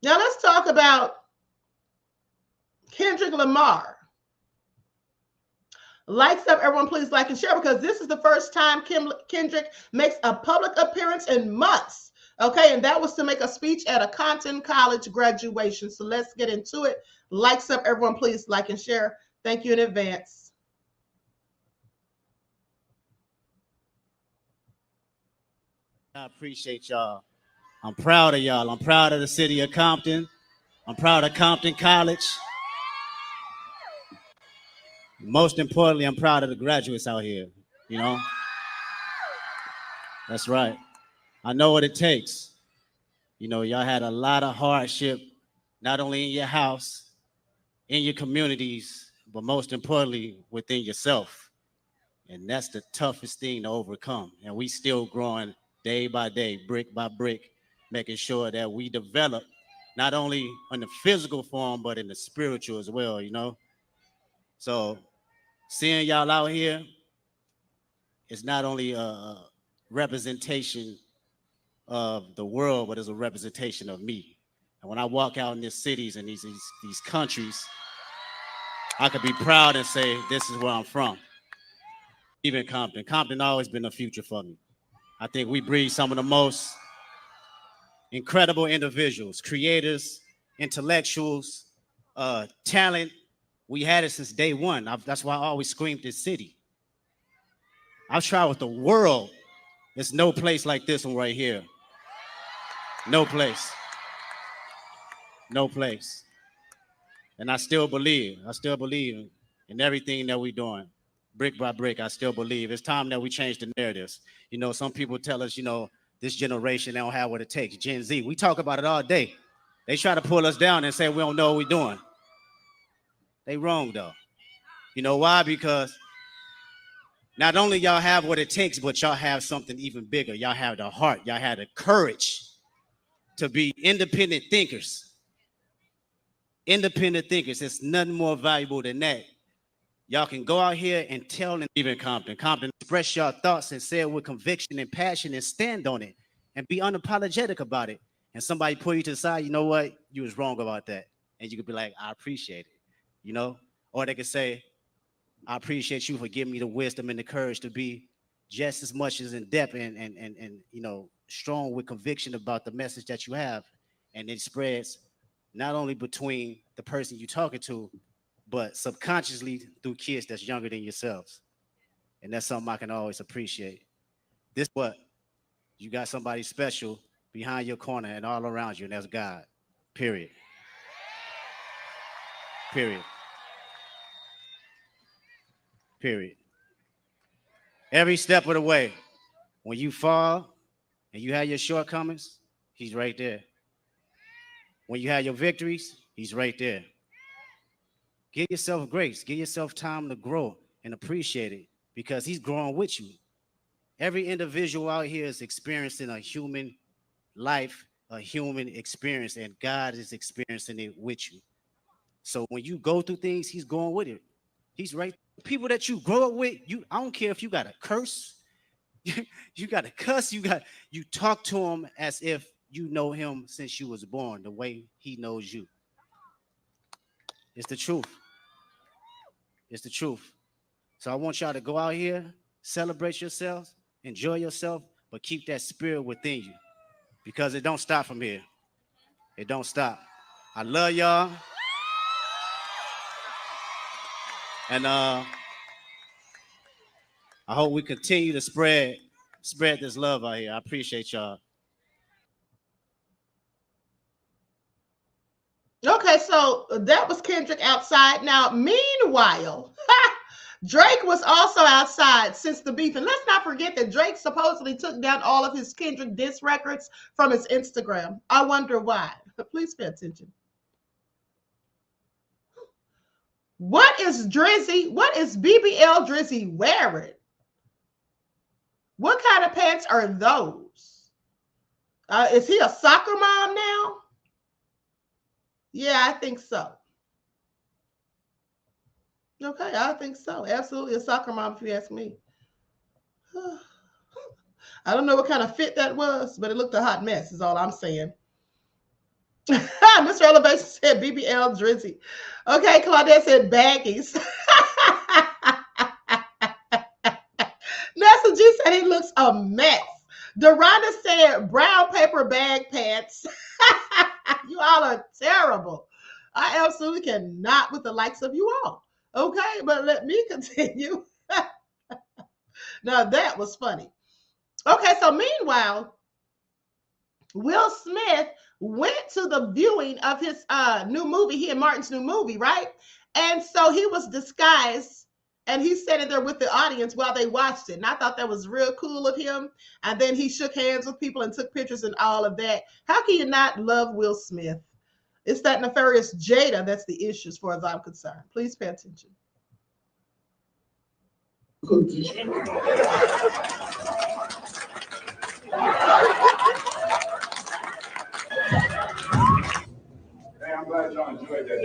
Now let's talk about Kendrick Lamar. Likes up, everyone please like and share, because this is the first time Kendrick makes a public appearance in months. Okay, and that was to make a speech at a Compton College graduation. So let's get into it. Likes up, everyone please like and share. Thank you in advance. I appreciate y'all. I'm proud of y'all. I'm proud of the city of Compton. I'm proud of Compton College. Most importantly, I'm proud of the graduates out here, That's right. I know what it takes. Y'all had a lot of hardship, not only in your house, in your communities, but most importantly, within yourself. And that's the toughest thing to overcome. And we still growing day by day, brick by brick, making sure that we develop not only in the physical form, but in the spiritual as well, So seeing y'all out here is not only a representation of the world, but it's a representation of me. And when I walk out in these cities and these countries, I could be proud and say, this is where I'm from. Even Compton. Compton always been a future for me. I think we breed some of the most incredible individuals, creators, intellectuals, talent. We had it since day one. That's why I always screamed this city. I've traveled the world. There's no place like this one right here. No place. No place. And I still believe in everything that we're doing. Brick by brick, I still believe. It's time that we change the narratives. Some people tell us, this generation, they don't have what it takes. Gen Z, we talk about it all day. They try to pull us down and say we don't know what we're doing. They wrong, though. You know why? Because not only y'all have what it takes, but y'all have something even bigger. Y'all have the heart. Y'all have the courage to be independent thinkers. Independent thinkers. There's nothing more valuable than that. Y'all can go out here and tell them, even Compton, express your thoughts and say it with conviction and passion and stand on it and be unapologetic about it. And somebody pull you to the side, you know what? You was wrong about that. And you could be like, I appreciate it, Or they could say, I appreciate you for giving me the wisdom and the courage to be just as much as in depth and strong with conviction about the message that you have. And it spreads not only between the person you're talking to, but subconsciously through kids that's younger than yourselves. And that's something I can always appreciate. This what? You got somebody special behind your corner and all around you, and that's God. Period. Period. Period. Every step of the way, when you fall and you have your shortcomings, he's right there. When you have your victories, he's right there. Give yourself grace. Give yourself time to grow and appreciate it because he's growing with you. Every individual out here is experiencing a human life, a human experience, and God is experiencing it with you. So when you go through things, he's going with it. He's right. People that you grow up with, I don't care if you got to curse, you got to cuss, you talk to him as if you know him since you was born, the way he knows you. It's the truth. It's the truth. So I want y'all to go out here, celebrate yourselves, enjoy yourself, but keep that spirit within you because it don't stop from here. It don't stop. I love y'all. And I hope we continue to spread this love out here. I appreciate y'all. Okay, so so that was Kendrick outside. Now, meanwhile, Drake was also outside since the beef. And let's not forget that Drake supposedly took down all of his Kendrick diss records from his Instagram. I wonder why. Please pay attention. What is Drizzy? What is BBL Drizzy wearing? What kind of pants are those? Is he a soccer mom now? Yeah, I think so. Okay, I think so. Absolutely a soccer mom, if you ask me. I don't know what kind of fit that was, but it looked a hot mess, is all I'm saying. Mr. Elevation said BBL Drizzy. Okay, Claudette said baggies. Nessa G said he looks a mess. Doranda said brown paper bag pants. You all are terrible. I absolutely cannot with the likes of you all. Okay, but let me continue. Now that was funny. Okay, so meanwhile, Will Smith went to the viewing of his new movie, he and Martin's new movie, right? And so he was disguised and he sat in there with the audience while they watched it. And I thought that was real cool of him. And then he shook hands with people and took pictures and all of that. How can you not love Will Smith? It's that nefarious Jada that's the issue as far as I'm concerned. Please pay attention. I'm glad y'all enjoyed that.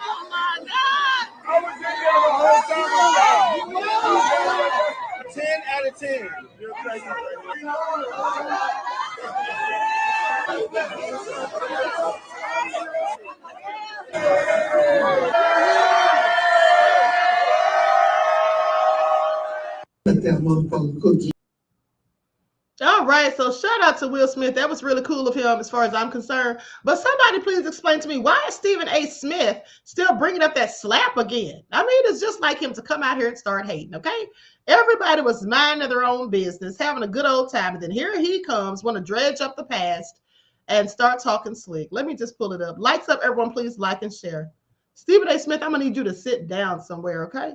Oh my God! I was in there the whole time. 10 out of 10. You're crazy. All right, so shout out to Will Smith. That was really cool of him as far as I'm concerned. But somebody please explain to me, why is Stephen A. Smith still bringing up that slap again? I mean, it's just like him to come out here and start hating, okay? Everybody was minding their own business, having a good old time. And then here he comes, want to dredge up the past and start talking slick. Let me just pull it up. Lights up, everyone, please like and share. Stephen A. Smith, I'm going to need you to sit down somewhere, okay?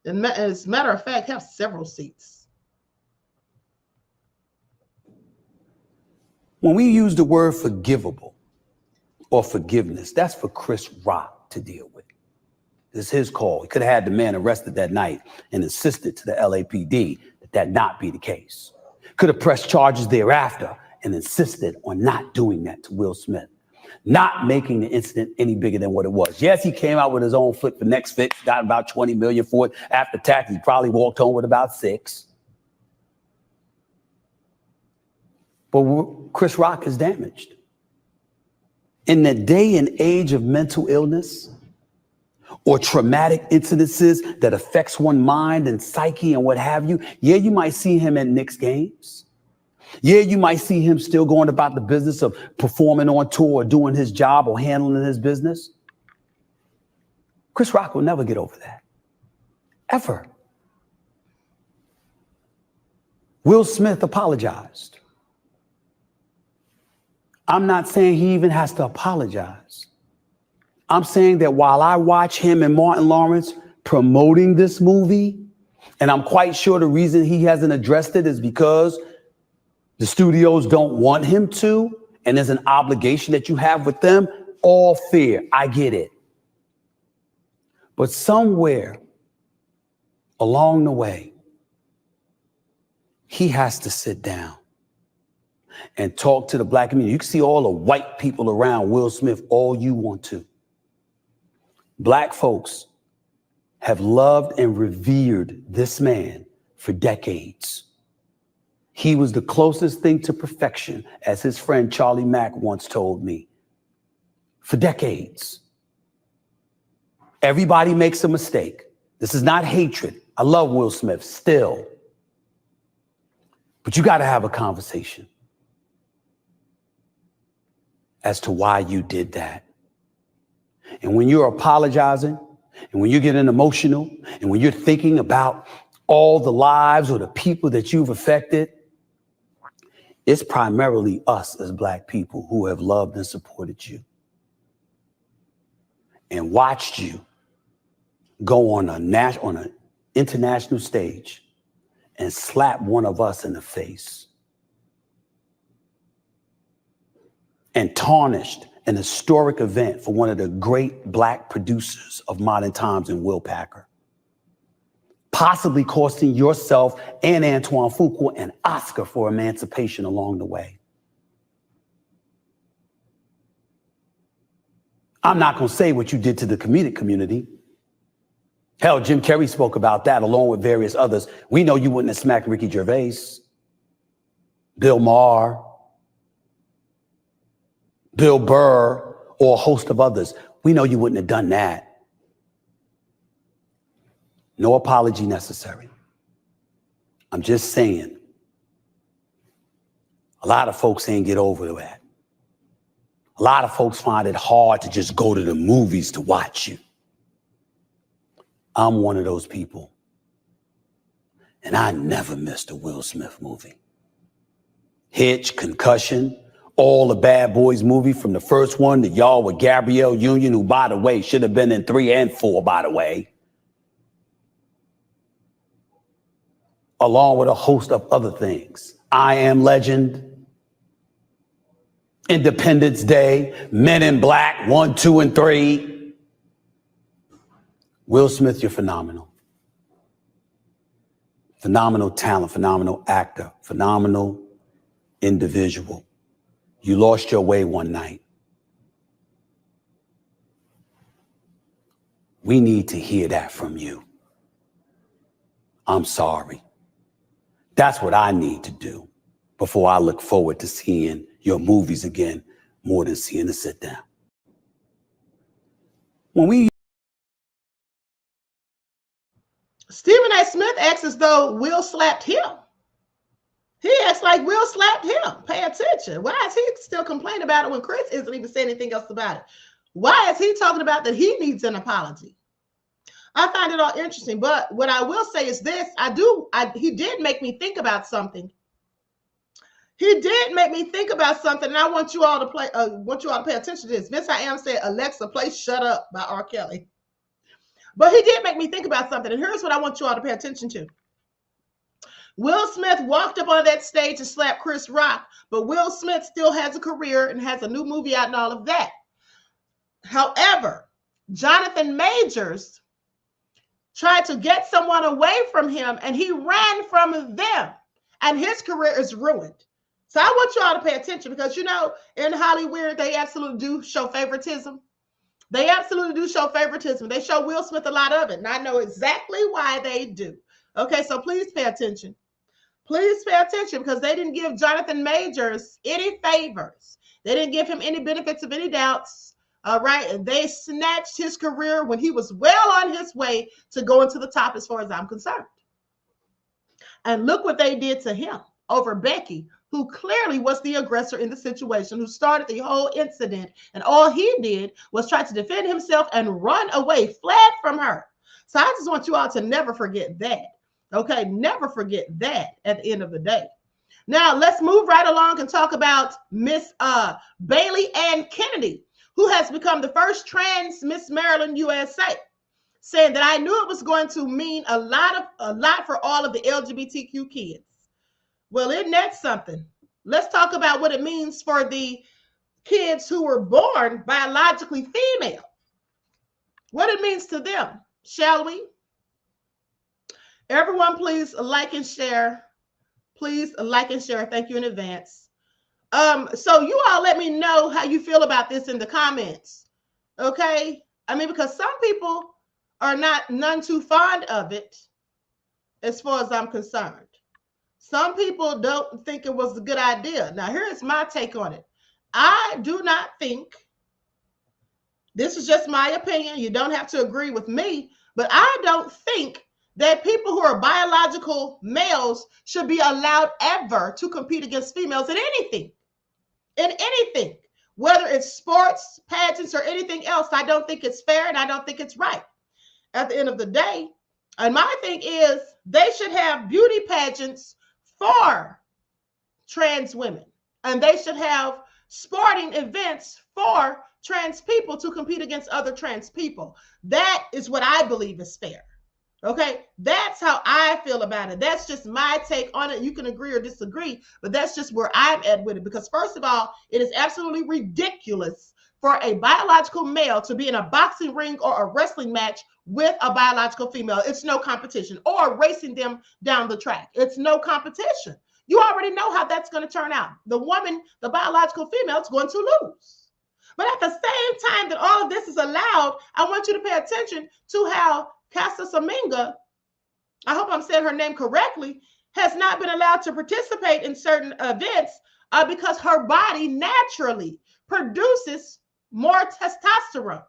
And as a matter of fact, have several seats. When we use the word forgivable or forgiveness, that's for Chris Rock to deal with. It's his call. He could have had the man arrested that night and insisted to the LAPD that that not be the case. Could have pressed charges thereafter and insisted on not doing that to Will Smith, not making the incident any bigger than what it was. Yes, he came out with his own foot for next fix, got about $20 million for it. After tax, he probably walked home with about $6 million. But Chris Rock is damaged. In the day and age of mental illness or traumatic incidences that affects one's mind and psyche and what have you, yeah, you might see him at Knicks games. Yeah, you might see him still going about the business of performing on tour or doing his job or handling his business. Chris Rock will never get over that. Ever. Will Smith apologized. I'm not saying he even has to apologize. I'm saying that while I watch him and Martin Lawrence promoting this movie, and I'm quite sure the reason he hasn't addressed it is because the studios don't want him to, and there's an obligation that you have with them, all fair. I get it. But somewhere along the way, he has to sit down and talk to the black community. You can see all the white people around Will Smith all you want to. Black folks have loved and revered this man for decades. He was the closest thing to perfection, as his friend Charlie Mack once told me, for decades. Everybody makes a mistake. This is not hatred. I love Will Smith still. But you got to have a conversation as to why you did that. And when you're apologizing And when you're getting emotional and when you're thinking about all the lives or the people that you've affected, it's primarily us as Black people who have loved and supported you and watched you go on an international stage and slap one of us in the face and tarnished an historic event for one of the great Black producers of modern times in Will Packer, possibly costing yourself and Antoine Fuqua an Oscar for emancipation along the way. I'm not going to say what you did to the comedic community. Hell, Jim Carrey spoke about that along with various others. We know you wouldn't have smacked Ricky Gervais, Bill Maher, Bill Burr, or a host of others. We know you wouldn't have done that. No apology necessary. I'm just saying, a lot of folks ain't get over that. A lot of folks find it hard to just go to the movies to watch you. I'm one of those people. And I never missed a Will Smith movie. Hitch, Concussion, all the Bad Boys movie from the first one to y'all with Gabrielle Union, who, by the way, should have been in 3 and 4, by the way. Along with a host of other things. I Am Legend, Independence Day, Men in Black, 1, 2, and 3. Will Smith, you're phenomenal. Phenomenal talent, phenomenal actor, phenomenal individual. You lost your way one night. We need to hear that from you. I'm sorry. That's what I need to do before I look forward to seeing your movies again, more than seeing a sit down. Stephen A. Smith acts as though Will slapped him. He acts like Will slapped him. Pay attention. Why is he still complaining about it when Chris isn't even saying anything else about it? Why is he talking about that he needs an apology? I find it all interesting. But what I will say is this: he did make me think about something. He did make me think about something, and I want you all to pay attention to this. Vince I Am said, "Alexa, play Shut Up" by R. Kelly. But he did make me think about something, and here's what I want you all to pay attention to. Will Smith walked up on that stage and slapped Chris Rock, but Will Smith still has a career and has a new movie out and all of that. However, Jonathan Majors tried to get someone away from him, and he ran from them, and his career is ruined. So I want you all to pay attention because, you know, in Hollywood, they absolutely do show favoritism. They absolutely do show favoritism. They show Will Smith a lot of it, and I know exactly why they do. Okay, so please pay attention. Please pay attention because they didn't give Jonathan Majors any favors. They didn't give him any benefits of any doubts. All right, and they snatched his career when he was well on his way to going to the top as far as I'm concerned. And look what they did to him over Becky, who clearly was the aggressor in the situation, who started the whole incident. And all he did was try to defend himself and run away, fled from her. So I just want you all to never forget that. Okay, never forget that at the end of the day. Now, let's move right along and talk about Miss Bailey Ann Kennedy, who has become the first trans Miss Maryland USA, saying that I knew it was going to mean a lot for all of the LGBTQ kids. Well, isn't that something? Let's talk about what it means for the kids who were born biologically female. What it means to them, shall we? Everyone, please like and share. Please like and share. Thank you in advance. So you all let me know how you feel about this in the comments. Okay? I mean, because some people are none too fond of it as far as I'm concerned. Some people don't think it was a good idea. Now, here's my take on it. I do not think, this is just my opinion, you don't have to agree with me, but I don't think that people who are biological males should be allowed ever to compete against females in anything. In anything. Whether it's sports, pageants, or anything else, I don't think it's fair and I don't think it's right. at the end of the day. And my thing is they should have beauty pageants for trans women. And they should have sporting events for trans people to compete against other trans people. That is what I believe is fair. Okay, that's how I feel about it. That's just my take on it. You can agree or disagree, but that's just where I'm at with it. Because first of all, it is absolutely ridiculous for a biological male to be in a boxing ring or a wrestling match with a biological female. It's no competition. Or racing them down the track. It's no competition. You already know how that's going to turn out. The woman, the biological female, is going to lose. But at the same time that all of this is allowed, I want you to pay attention to how Casa Saminga, I hope I'm saying her name correctly, has not been allowed to participate in certain events because her body naturally produces more testosterone.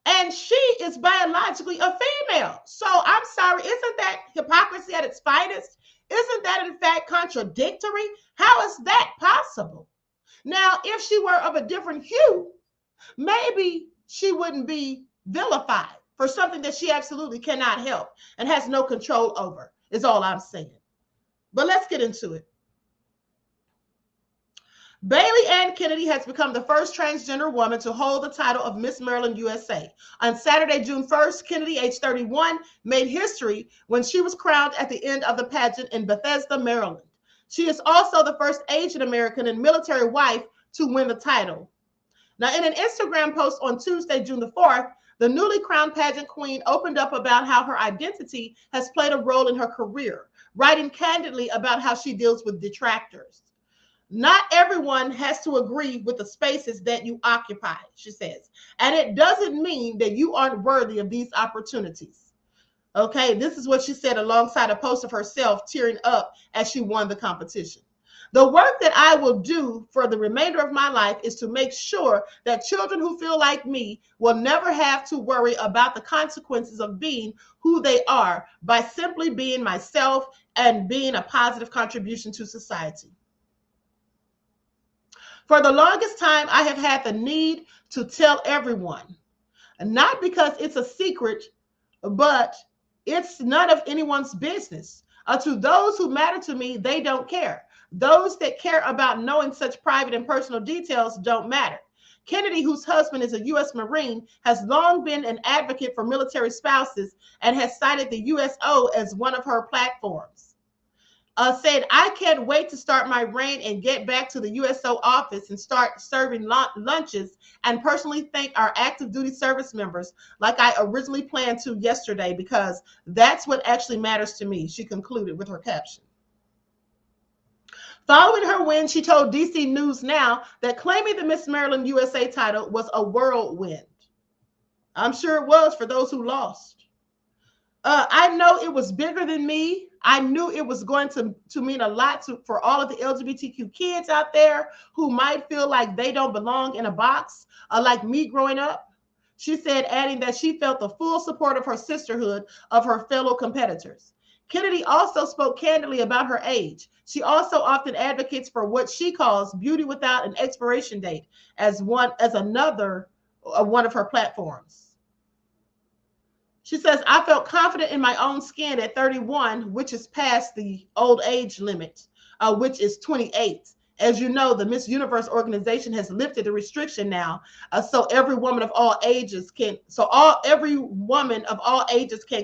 And she is biologically a female. So I'm sorry, isn't that hypocrisy at its finest? Isn't that in fact contradictory? How is that possible? Now, if she were of a different hue, maybe she wouldn't be vilified for something that she absolutely cannot help and has no control over, is all I'm saying. But let's get into it. Bailey Ann Kennedy has become the first transgender woman to hold the title of Miss Maryland USA. On Saturday, June 1st, Kennedy, age 31, made history when she was crowned at the end of the pageant in Bethesda, Maryland. She is also the first Asian American and military wife to win the title. Now, in an Instagram post on Tuesday, June the 4th, the newly crowned pageant queen opened up about how her identity has played a role in her career, writing candidly about how she deals with detractors. Not everyone has to agree with the spaces that you occupy, she says. And it doesn't mean that you aren't worthy of these opportunities. Okay, this is what she said alongside a post of herself tearing up as she won the competition. The work that I will do for the remainder of my life is to make sure that children who feel like me will never have to worry about the consequences of being who they are by simply being myself and being a positive contribution to society. For the longest time, I have had the need to tell everyone, not because it's a secret, but it's none of anyone's business. To those who matter to me, they don't care. Those that care about knowing such private and personal details don't matter. Kennedy, whose husband is a U.S. Marine, has long been an advocate for military spouses and has cited the USO as one of her platforms. Said, I can't wait to start my reign and get back to the USO office and start serving lunches and personally thank our active duty service members like I originally planned to yesterday, because that's what actually matters to me, she concluded with her caption. Following her win, she told DC News Now that claiming the Miss Maryland USA title was a whirlwind. I'm sure it was for those who lost. I know it was bigger than me. I knew it was going to mean a lot for all of the LGBTQ kids out there who might feel like they don't belong in a box, like me growing up. She said, adding that she felt the full support of her sisterhood of her fellow competitors. Kennedy also spoke candidly about her age. She also often advocates for what she calls beauty without an expiration date as another one of her platforms. She says, I felt confident in my own skin at 31, which is past the old age limit, which is 28. As you know, the Miss Universe organization has lifted the restriction now, so every woman of all ages can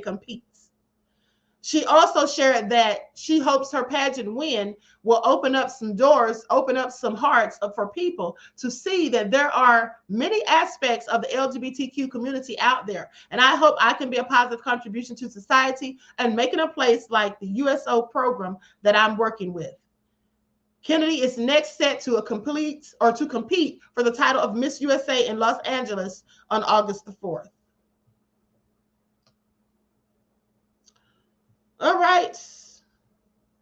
compete. She also shared that she hopes her pageant win will open up some doors, open up some hearts for people to see that there are many aspects of the LGBTQ community out there. And I hope I can be a positive contribution to society and making a place like the USO program that I'm working with. Kennedy is next set to compete for the title of Miss USA in Los Angeles on August the 4th. All right.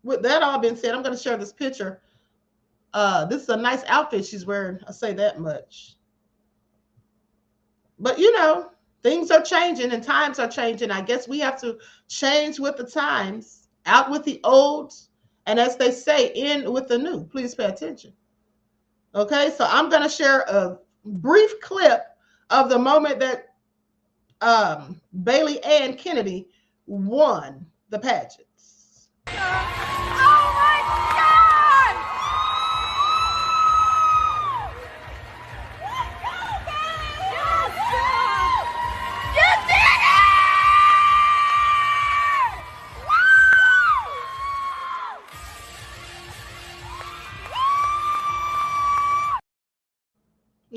With that all being said, I'm going to share this picture. This is a nice outfit she's wearing. I'll say that much. But, you know, things are changing and times are changing. I guess we have to change with the times, out with the old, and as they say, in with the new. Please pay attention. Okay, so I'm going to share a brief clip of the moment that Bailey Ann Kennedy won the pageants. Oh my God! You did it!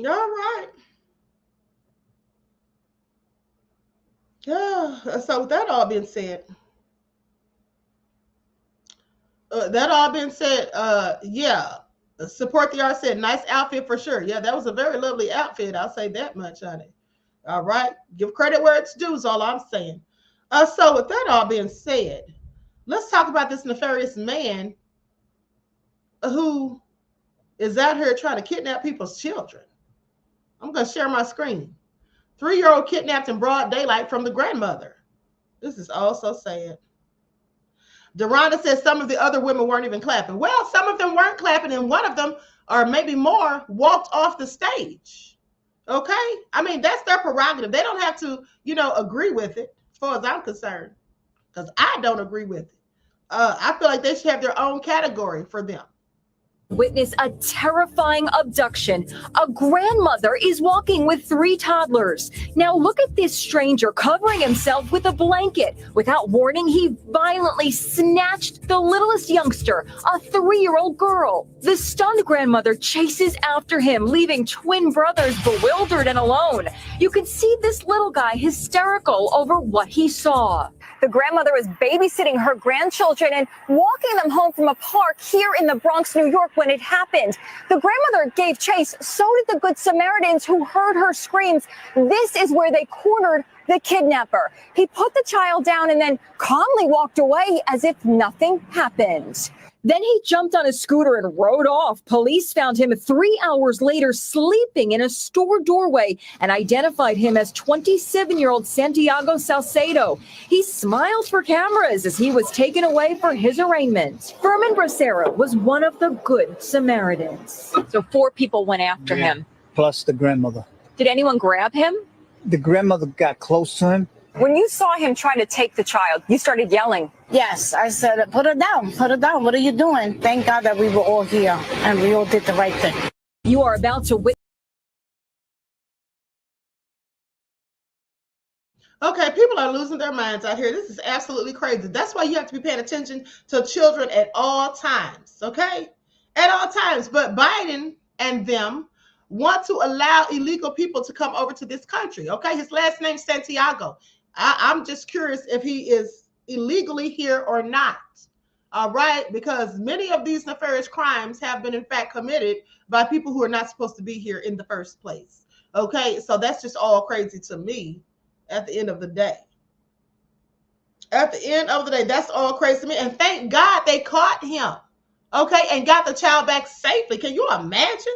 All right. Yeah. So with that all being said, yeah. Support the arts said nice outfit for sure. Yeah, that was a very lovely outfit. I'll say that much, honey. All right. Give credit where it's due is all I'm saying. So with that all being said, let's talk about this nefarious man who is out here trying to kidnap people's children. I'm going to share my screen. 3-year-old kidnapped in broad daylight from the grandmother. This is also sad. Deronda says some of the other women weren't even clapping. Well, some of them weren't clapping, and one of them, or maybe more, walked off the stage. Okay? I mean, that's their prerogative. They don't have to, agree with it, as far as I'm concerned, because I don't agree with it. I feel like they should have their own category for them. Witness a terrifying abduction. A grandmother is walking with 3 toddlers. Now look at this stranger covering himself with a blanket. Without warning, he violently snatched the littlest youngster, a 3-year-old girl. The stunned grandmother chases after him, leaving twin brothers bewildered and alone. You can see this little guy hysterical over what he saw. The grandmother was babysitting her grandchildren and walking them home from a park here in the Bronx, New York, when it happened. The grandmother gave chase. So did the Good Samaritans who heard her screams. This is where they cornered the kidnapper. He put the child down and then calmly walked away as if nothing happened. Then he jumped on a scooter and rode off. Police found him 3 hours later sleeping in a store doorway and identified him as 27-year-old Santiago Salcedo. He smiled for cameras as he was taken away for his arraignment. Furman Bracero was one of the Good Samaritans. So 4 people went after him. Plus the grandmother. Did anyone grab him? The grandmother got close to him. When you saw him trying to take the child, you started yelling. Yes, I said, put her down, put her down. What are you doing? Thank God that we were all here and we all did the right thing. You are about to witness. Okay, people are losing their minds out here. This is absolutely crazy. That's why you have to be paying attention to children at all times, okay? At all times. But Biden and them want to allow illegal people to come over to this country, okay? His last name's Santiago. I'm just curious if he is illegally here or not, all right? Because many of these nefarious crimes have been, in fact, committed by people who are not supposed to be here in the first place, okay? So that's just all crazy to me at the end of the day. At the end of the day, that's all crazy to me. And thank God they caught him, okay, and got the child back safely. Can you imagine?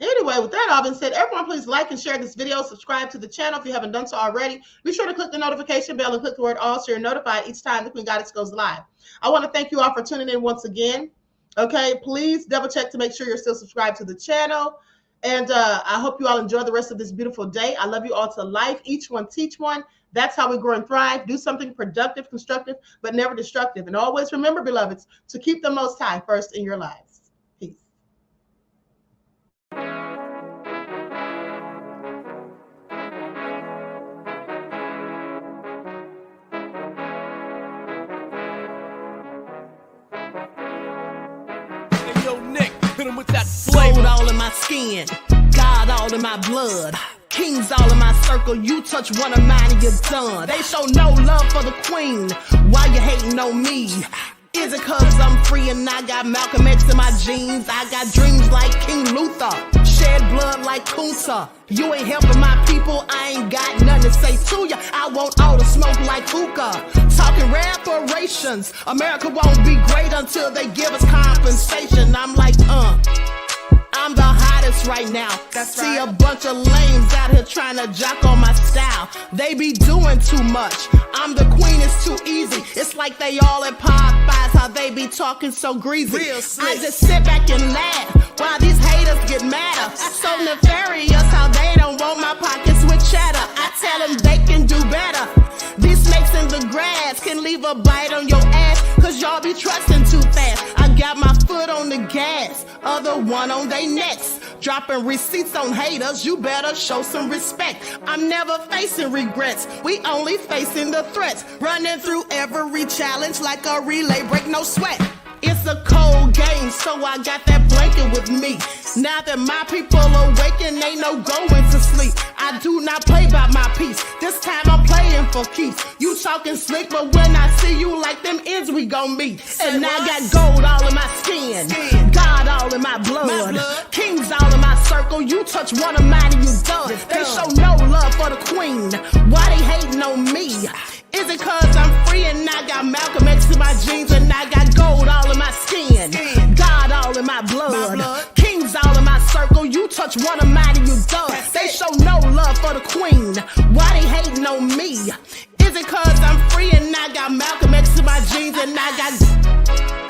Anyway, with that all being said, everyone please like and share this video. Subscribe to the channel if you haven't done so already. Be sure to click the notification bell and click the word all so you're notified each time the Queen Goddess goes live. I want to thank you all for tuning in once again. Okay, please double check to make sure you're still subscribed to the channel. And I hope you all enjoy the rest of this beautiful day. I love you all to life. Each one teach one. That's how we grow and thrive. Do something productive, constructive, but never destructive. And always remember, beloveds, to keep the Most High first in your lives. Peace. Gold all in my skin, God all in my blood, kings all in my circle. You touch one of mine and you're done. They show no love for the queen. Why you hating on me? Is it cause I'm free and I got Malcolm X in my jeans? I got dreams like King Luther, shed blood like Kunta. You ain't helping my people, I ain't got nothing to say to ya. I want all the smoke like hookah. Talking reparations, America won't be great until they give us compensation. I'm like, I'm the hottest right now. See a bunch of lames out here trying to jock on my style. They be doing too much. I'm the queen, it's too easy. It's like they all at Popeyes, how they be talking so greasy. I just sit back and laugh while these haters get madder. So nefarious how they don't want my pockets with cheddar. I Tell them they can do better. These snakes in the grass can leave a bite on your ass, cause y'all be trusting too fast. I got my foot on the gas, other one on they necks. Dropping receipts on haters, you better show some respect. I'm never facing regrets, we only facing the threats. Running through every challenge like a relay, break no sweat. It's a cold game, so I got that blanket with me. Now that my people awaken, ain't no going to sleep. I do not play by my piece, this time I'm playing for keeps. You talking slick, but when I see you like them ends, we gon' meet. And I got gold all in my skin, God all in my blood, kings all in my circle. You touch one of mine and you done. They show no love for the queen, why they hating on me? Is it cause I'm free and I got Malcolm X in my jeans, and I got gold all in my skin, God all in my blood, kings all in my circle. You touch one of mine and you done. They show no love for the queen, why they hating on me? Is it cause I'm free and I got Malcolm X in my jeans, and I got